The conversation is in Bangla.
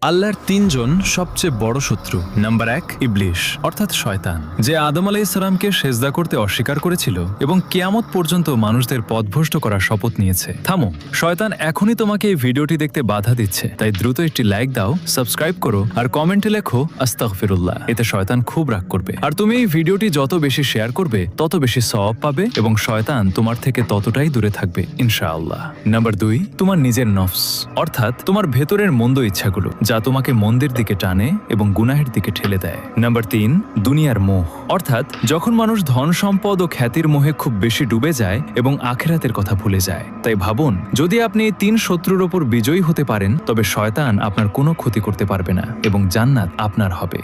আল্লাহর তিনজন সবচেয়ে বড় শত্রু। নাম্বার 1, ইবলিশ অর্থাৎ শয়তান, যে আদম আলাইহিস সালামকে সেজদা করতে অস্বীকার করেছিল এবং কিয়ামত পর্যন্ত মানুষদের পথভ্রষ্ট করার শপথ নিয়েছে। থামো, শয়তান এখনই তোমাকে এই ভিডিওটি দেখতে বাধা দিচ্ছে, তাই দ্রুত একটি লাইক দাও, সাবস্ক্রাইব করো আর কমেন্টে লেখো আস্তাগফিরুল্লাহ। এতে শয়তান খুব রাগ করবে। আর তুমি এই ভিডিওটি যত বেশি শেয়ার করবে তত বেশি সওয়াব পাবে এবং শয়তান তোমার থেকে ততটাই দূরে থাকবে ইনশাআল্লাহ। নাম্বার 2, তোমার নিজের নফস অর্থাৎ তোমার ভেতরের মন্দ ইচ্ছাগুলো, যা তোমাকে মন্দের দিকে টানে এবং গুনাহের দিকে ঠেলে দেয়। নাম্বার 3, দুনিয়ার মোহ অর্থাৎ যখন মানুষ ধন সম্পদ ও খ্যাতির মোহে খুব বেশি ডুবে যায় এবং আখিরাতের কথা ভুলে যায়। তাই ভাবুন, যদি আপনি এই 3 শত্রুর ওপর বিজয়ী হতে পারেন তবে শয়তান আপনার কোনো ক্ষতি করতে পারবে না এবং জান্নাত আপনার হবে।